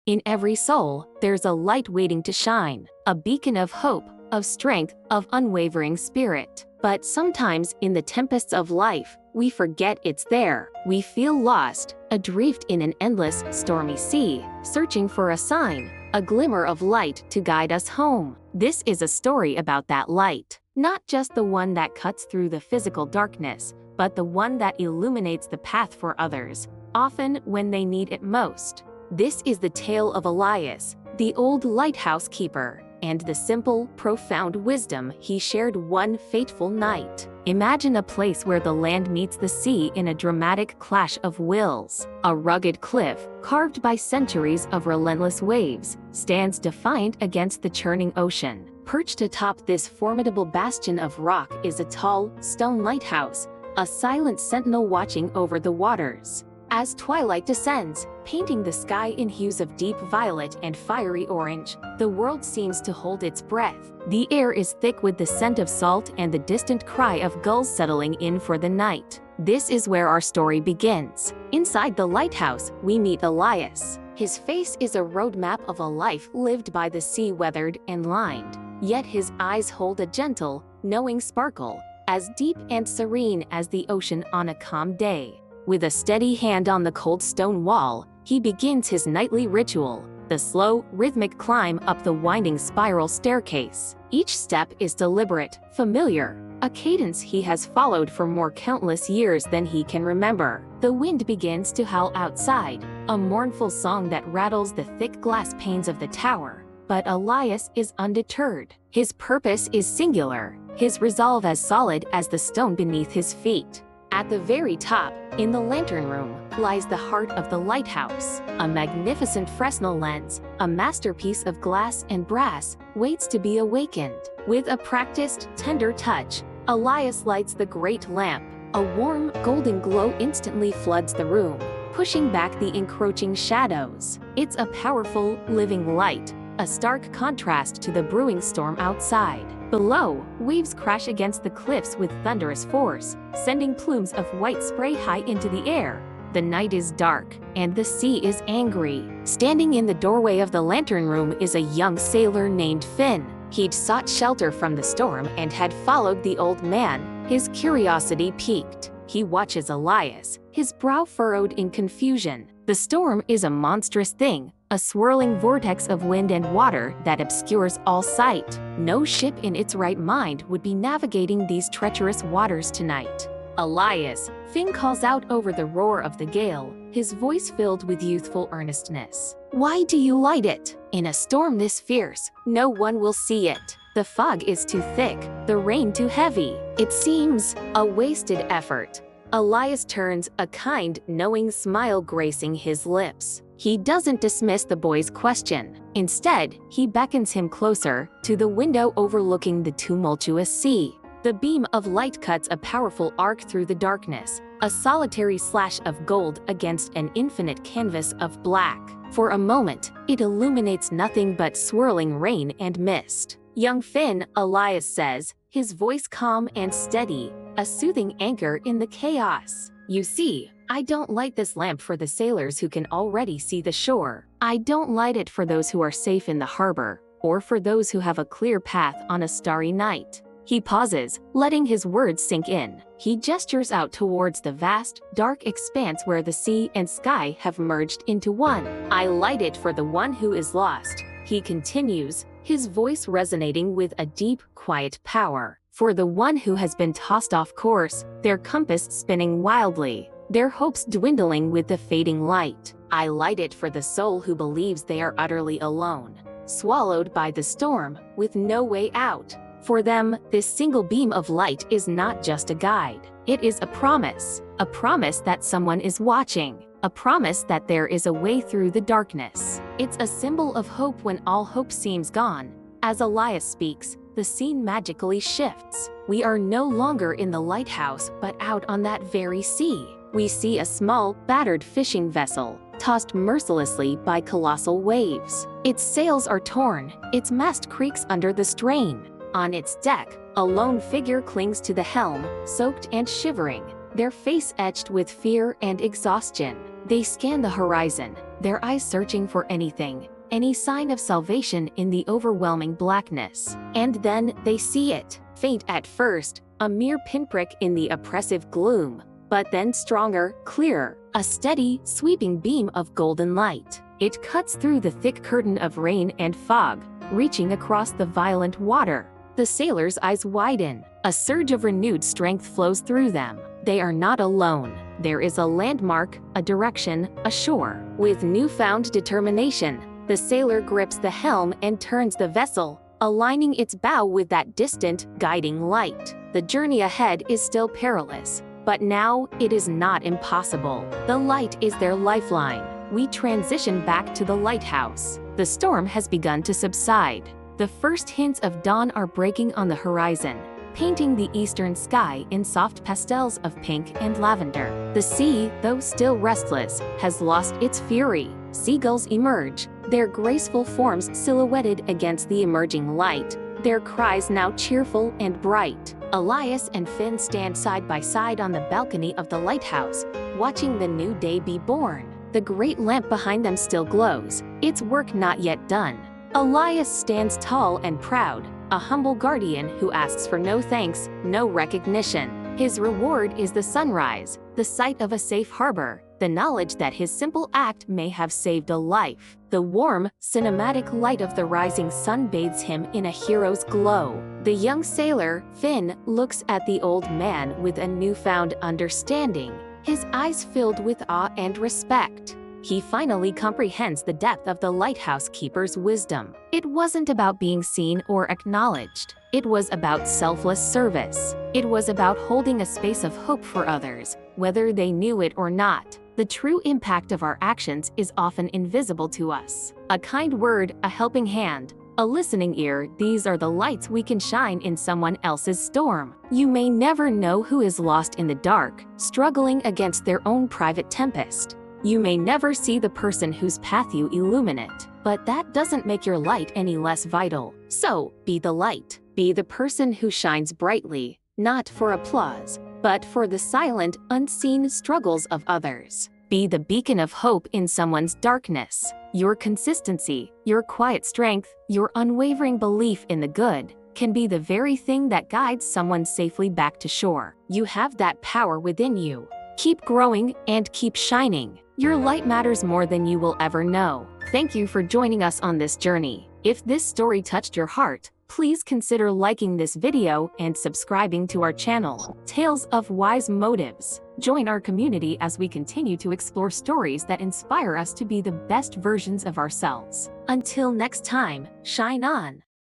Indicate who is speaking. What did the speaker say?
Speaker 1: In every soul, there's a light waiting to shine, a beacon of hope, of strength, of unwavering spirit. But sometimes, in the tempests of life, we forget it's there. We feel lost, adrift in an endless, stormy sea, searching for a sign, a glimmer of light to guide us home. This is a story about that light. Not just the one that cuts through the physical darkness, but the one that illuminates the path for others, often when they need it most. This is the tale of Elias, the old lighthouse keeper, and the simple, profound wisdom he shared one fateful night. Imagine a place where the land meets the sea in a dramatic clash of wills. A rugged cliff, carved by centuries of relentless waves, stands defiant against the churning ocean. Perched atop this formidable bastion of rock is a tall, stone lighthouse, a silent sentinel watching over the waters. As twilight descends, painting the sky in hues of deep violet and fiery orange, the world seems to hold its breath. The air is thick with the scent of salt and the distant cry of gulls settling in for the night. This is where our story begins. Inside the lighthouse, we meet Elias. His face is a roadmap of a life lived by the sea, weathered and lined. Yet his eyes hold a gentle, knowing sparkle, as deep and serene as the ocean on a calm day. With a steady hand on the cold stone wall, he begins his nightly ritual, the slow, rhythmic climb up the winding spiral staircase. Each step is deliberate, familiar, a cadence he has followed for more countless years than he can remember. The wind begins to howl outside, a mournful song that rattles the thick glass panes of the tower. But Elias is undeterred. His purpose is singular, his resolve as solid as the stone beneath his feet. At the very top, in the lantern room, lies the heart of the lighthouse. A magnificent Fresnel lens, a masterpiece of glass and brass, waits to be awakened. With a practiced, tender touch, Elias lights the great lamp. A warm, golden glow instantly floods the room, pushing back the encroaching shadows. It's a powerful, living light, a stark contrast to the brewing storm outside. Below, waves crash against the cliffs with thunderous force, sending plumes of white spray high into the air. The night is dark, and the sea is angry. Standing in the doorway of the lantern room is a young sailor named Finn. He'd sought shelter from the storm and had followed the old man, his curiosity piqued. He watches Elias, his brow furrowed in confusion. The storm is a monstrous thing, a swirling vortex of wind and water that obscures all sight. No ship in its right mind would be navigating these treacherous waters tonight. Elias, Finn calls out over the roar of the gale, his voice filled with youthful earnestness. "Why do you light it? In a storm this fierce, no one will see it. The fog is too thick, the rain too heavy. It seems a wasted effort." Elias turns, a kind, knowing smile gracing his lips. He doesn't dismiss the boy's question. Instead, he beckons him closer, to the window overlooking the tumultuous sea. The beam of light cuts a powerful arc through the darkness, a solitary slash of gold against an infinite canvas of black. For a moment, it illuminates nothing but swirling rain and mist. "Young Finn," Elias says, his voice calm and steady, a soothing anchor in the chaos. "You see, I don't light this lamp for the sailors who can already see the shore. I don't light it for those who are safe in the harbor, or for those who have a clear path on a starry night." He pauses, letting his words sink in. He gestures out towards the vast, dark expanse where the sea and sky have merged into one. "I light it for the one who is lost," he continues, his voice resonating with a deep, quiet power. "For the one who has been tossed off course, their compass spinning wildly, their hopes dwindling with the fading light. I light it for the soul who believes they are utterly alone, swallowed by the storm, with no way out. For them, this single beam of light is not just a guide. It is a promise that someone is watching, a promise that there is a way through the darkness. It's a symbol of hope when all hope seems gone." As Elias speaks, the scene magically shifts. We are no longer in the lighthouse, but out on that very sea. We see a small, battered fishing vessel, tossed mercilessly by colossal waves. Its sails are torn, its mast creaks under the strain. On its deck, a lone figure clings to the helm, soaked and shivering, their face etched with fear and exhaustion. They scan the horizon, their eyes searching for anything, any sign of salvation in the overwhelming blackness. And then they see it, faint at first, a mere pinprick in the oppressive gloom, but then stronger, clearer, a steady, sweeping beam of golden light. It cuts through the thick curtain of rain and fog, reaching across the violent water. The sailors' eyes widen. A surge of renewed strength flows through them. They are not alone. There is a landmark, a direction, a shore. With newfound determination, the sailor grips the helm and turns the vessel, aligning its bow with that distant, guiding light. The journey ahead is still perilous, but now it is not impossible. The light is their lifeline. We transition back to the lighthouse. The storm has begun to subside. The first hints of dawn are breaking on the horizon, painting the eastern sky in soft pastels of pink and lavender. The sea, though still restless, has lost its fury. Seagulls emerge, their graceful forms silhouetted against the emerging light, their cries now cheerful and bright. Elias and Finn stand side by side on the balcony of the lighthouse, watching the new day be born. The great lamp behind them still glows, its work not yet done. Elias stands tall and proud, a humble guardian who asks for no thanks, no recognition. His reward is the sunrise, the sight of a safe harbor, the knowledge that his simple act may have saved a life. The warm, cinematic light of the rising sun bathes him in a hero's glow. The young sailor, Finn, looks at the old man with a newfound understanding, his eyes filled with awe and respect. He finally comprehends the depth of the lighthouse keeper's wisdom. It wasn't about being seen or acknowledged. It was about selfless service. It was about holding a space of hope for others, whether they knew it or not. The true impact of our actions is often invisible to us. A kind word, a helping hand, a listening ear, these are the lights we can shine in someone else's storm. You may never know who is lost in the dark, struggling against their own private tempest. You may never see the person whose path you illuminate, but that doesn't make your light any less vital. So, be the light. Be the person who shines brightly, not for applause, but for the silent, unseen struggles of others. Be the beacon of hope in someone's darkness. Your consistency, your quiet strength, your unwavering belief in the good can be the very thing that guides someone safely back to shore. You have that power within you. Keep growing and keep shining. Your light matters more than you will ever know. Thank you for joining us on this journey. If this story touched your heart, please consider liking this video and subscribing to our channel, Tales of Wise Motives. Join our community as we continue to explore stories that inspire us to be the best versions of ourselves. Until next time, shine on.